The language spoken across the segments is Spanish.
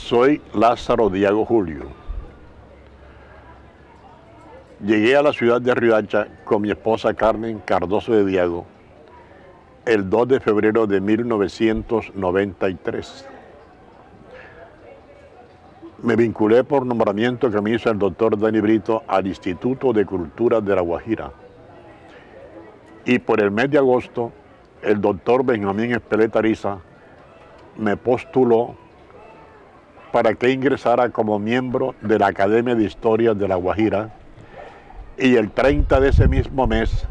Soy Lázaro Diago Julio. Llegué a la ciudad de Riohacha con mi esposa Carmen Cardoso de Diago el 2 de febrero de 1993. Me vinculé por nombramiento que me hizo el doctor Dani Brito al Instituto de Cultura de La Guajira. Y por el mes de agosto, el doctor Benjamín Espeleta Ariza me postuló para que ingresara como miembro de la Academia de Historia de La Guajira, y el 30 de ese mismo mes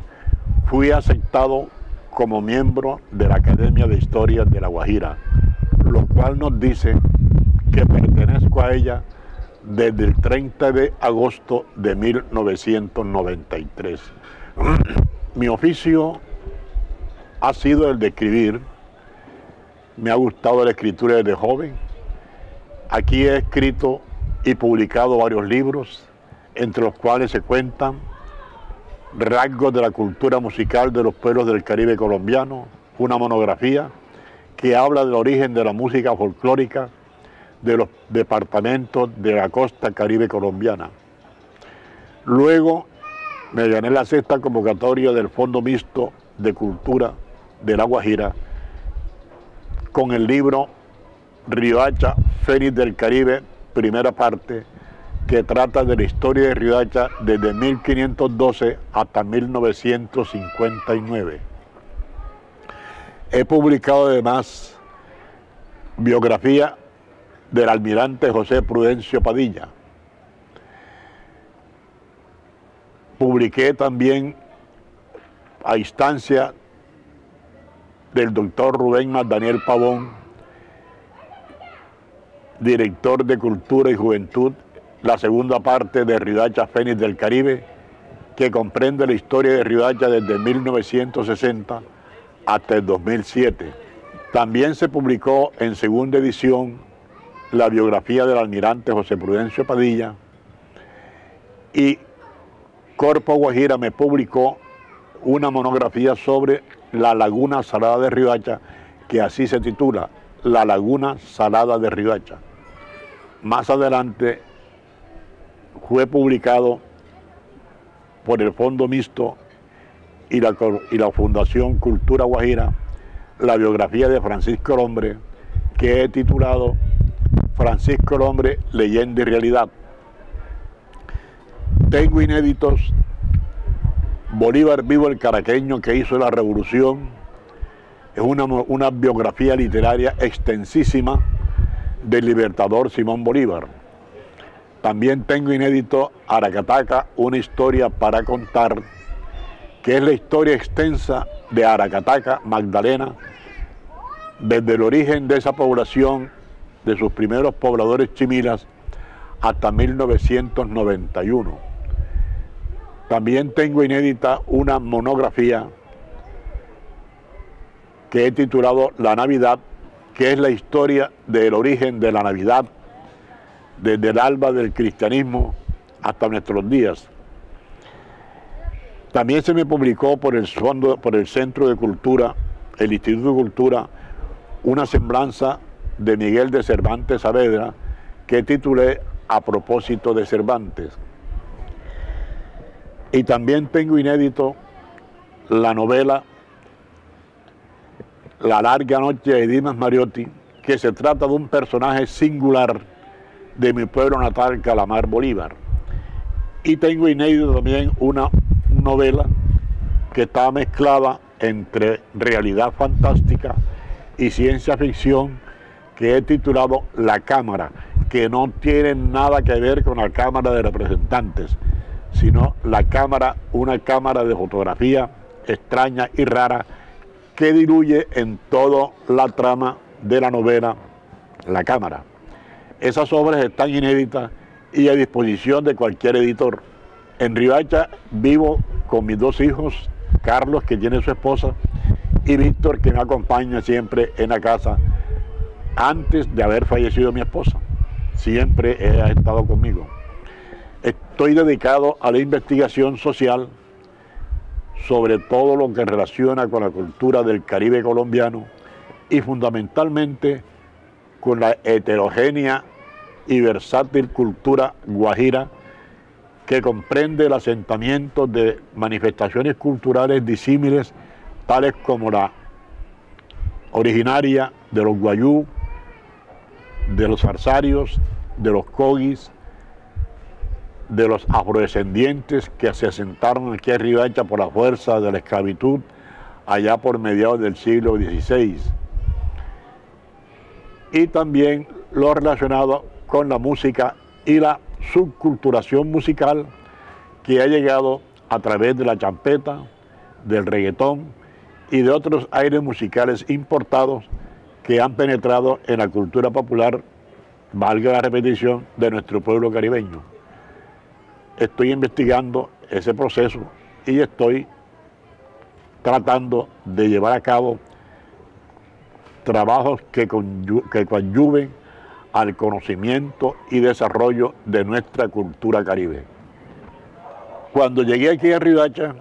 fui aceptado como miembro de la Academia de Historia de La Guajira, lo cual nos dice que pertenezco a ella desde el 30 de agosto de 1993. Mi oficio ha sido el de escribir. Me ha gustado la escritura desde joven. Aquí he escrito y publicado varios libros, entre los cuales se cuentan Rasgos de la cultura musical de los pueblos del Caribe colombiano, una monografía que habla del origen de la música folclórica de los departamentos de la costa caribe colombiana. Luego me gané la 6ª convocatoria del Fondo Mixto de Cultura de La Guajira con el libro Riohacha, Fénix del Caribe, primera parte, que trata de la historia de Riohacha desde 1512 hasta 1959. He publicado además biografía del almirante José Prudencio Padilla. Publiqué también a instancia del doctor Rubén Daniel Pavón, director de Cultura y Juventud, la segunda parte de Riohacha Fénix del Caribe, que comprende la historia de Riohacha desde 1960 hasta el 2007. También se publicó en segunda edición la biografía del almirante José Prudencio Padilla, y Corpo Guajira me publicó una monografía sobre la laguna salada de Riohacha, que así se titula, La Laguna Salada de Riohacha. Más adelante fue publicado por el Fondo Mixto y la Fundación Cultura Guajira la biografía de Francisco el Hombre, que he titulado Francisco el Hombre, leyenda y realidad. Tengo inéditos Bolívar vivo, el caraqueño que hizo la revolución. Es una biografía literaria extensísima del libertador Simón Bolívar. También tengo inédito Aracataca, una historia para contar, que es la historia extensa de Aracataca, Magdalena, desde el origen de esa población, de sus primeros pobladores chimilas, hasta 1991. También tengo inédita una monografía que he titulado La Navidad, que es la historia del origen de la Navidad, desde el alba del cristianismo hasta nuestros días. También se me publicó por el Centro de Cultura, el Instituto de Cultura, una semblanza de Miguel de Cervantes Saavedra, que titulé A propósito de Cervantes. Y también tengo inédito la novela La larga noche de Dimas Mariotti, que se trata de un personaje singular de mi pueblo natal, Calamar Bolívar. Y tengo inédito también una novela que está mezclada entre realidad fantástica y ciencia ficción, que he titulado La Cámara, que no tiene nada que ver con la Cámara de Representantes, sino la cámara, una cámara de fotografía extraña y rara que diluye en toda la trama de la novela La Cámara. Esas obras están inéditas y a disposición de cualquier editor. En Riohacha vivo con mis 2 hijos, Carlos, que tiene su esposa, y Víctor, que me acompaña siempre en la casa antes de haber fallecido mi esposa. Siempre ha estado conmigo. Estoy dedicado a la investigación social sobre todo lo que relaciona con la cultura del Caribe colombiano y fundamentalmente con la heterogénea y versátil cultura guajira que comprende el asentamiento de manifestaciones culturales disímiles, tales como la originaria de los guayú, de los zarzarios, de los cogis, de los afrodescendientes que se asentaron aquí en Riohacha por la fuerza de la esclavitud allá por mediados del siglo XVI. Y también lo relacionado con la música y la subculturación musical que ha llegado a través de la champeta, del reggaetón y de otros aires musicales importados que han penetrado en la cultura popular, valga la repetición, de nuestro pueblo caribeño. Estoy investigando ese proceso y estoy tratando de llevar a cabo trabajos que coadyuven al conocimiento y desarrollo de nuestra cultura caribe. Cuando llegué aquí a Riohacha,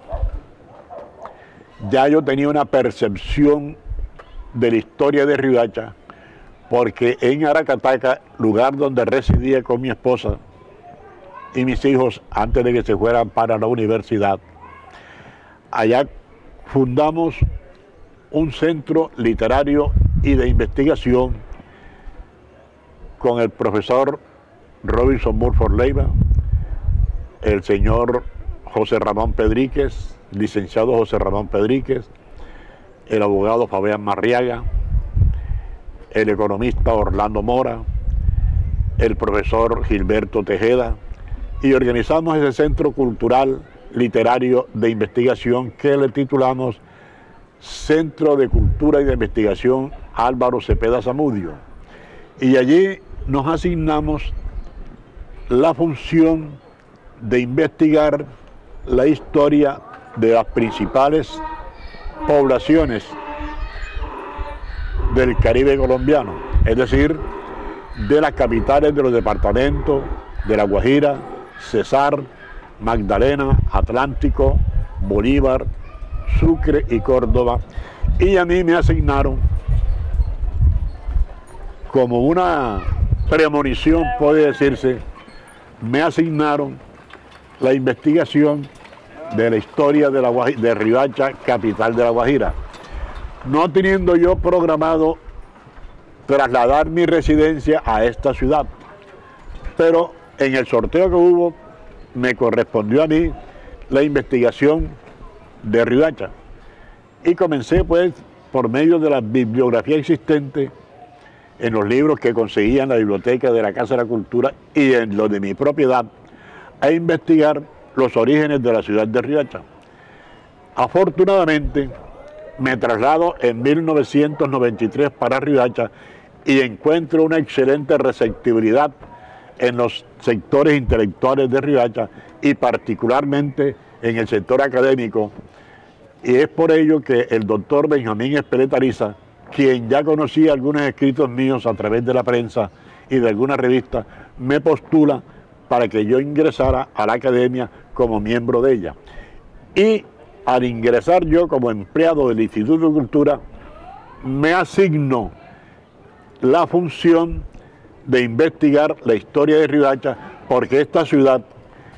ya yo tenía una percepción de la historia de Riohacha, porque en Aracataca, lugar donde residía con mi esposa y mis hijos antes de que se fueran para la universidad, allá fundamos un centro literario y de investigación con el profesor Robinson Murford Leiva, el señor José Ramón Pedríquez, licenciado José Ramón Pedríquez, el abogado Fabián Marriaga, el economista Orlando Mora, el profesor Gilberto Tejeda, y organizamos ese centro cultural literario de investigación que le titulamos Centro de Cultura y de Investigación Álvaro Cepeda Zamudio. Y allí nos asignamos la función de investigar la historia de las principales poblaciones del Caribe colombiano, es decir, de las capitales de los departamentos de La Guajira, Cesar, Magdalena, Atlántico, Bolívar, Sucre y Córdoba. Y a mí me asignaron, como una premonición puede decirse, me asignaron la investigación de la historia de Riohacha, capital de La Guajira, no teniendo yo programado trasladar mi residencia a esta ciudad, pero en el sorteo que hubo me correspondió a mí la investigación de Riohacha y comencé pues por medio de la bibliografía existente en los libros que conseguía en la biblioteca de la Casa de la Cultura y en los de mi propiedad a investigar los orígenes de la ciudad de Riohacha. Afortunadamente me traslado en 1993 para Riohacha y encuentro una excelente receptibilidad en los sectores intelectuales de Riohacha y particularmente en el sector académico, y es por ello que el doctor Benjamín Espeleta Ariza, quien ya conocía algunos escritos míos a través de la prensa y de algunas revistas, me postula para que yo ingresara a la academia como miembro de ella. Y al ingresar yo como empleado del Instituto de Cultura, me asigno la función de investigar la historia de Riohacha, porque esta ciudad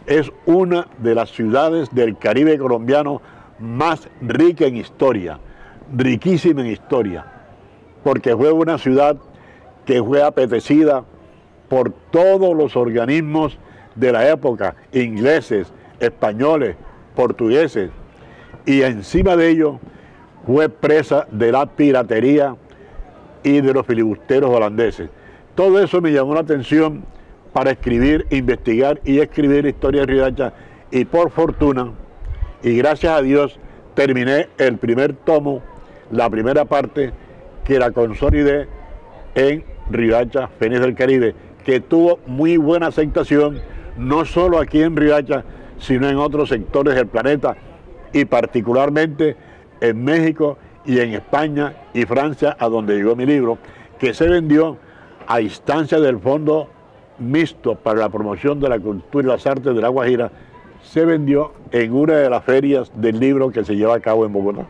es una de las ciudades del Caribe colombiano más rica en historia, riquísima en historia, porque fue una ciudad que fue apetecida por todos los organismos de la época, ingleses, españoles, portugueses, y encima de ello fue presa de la piratería y de los filibusteros holandeses. Todo eso me llamó la atención para escribir, investigar y escribir la historia de Riohacha, y por fortuna, y gracias a Dios, terminé el primer tomo, la primera parte, que la consolidé en Riohacha, Fénix del Caribe, que tuvo muy buena aceptación, no solo aquí en Riohacha, sino en otros sectores del planeta, y particularmente en México y en España y Francia, a donde llegó mi libro, que se vendió a instancia del Fondo Mixto para la Promoción de la Cultura y las Artes de La Guajira, se vendió en una de las ferias del libro que se lleva a cabo en Bogotá.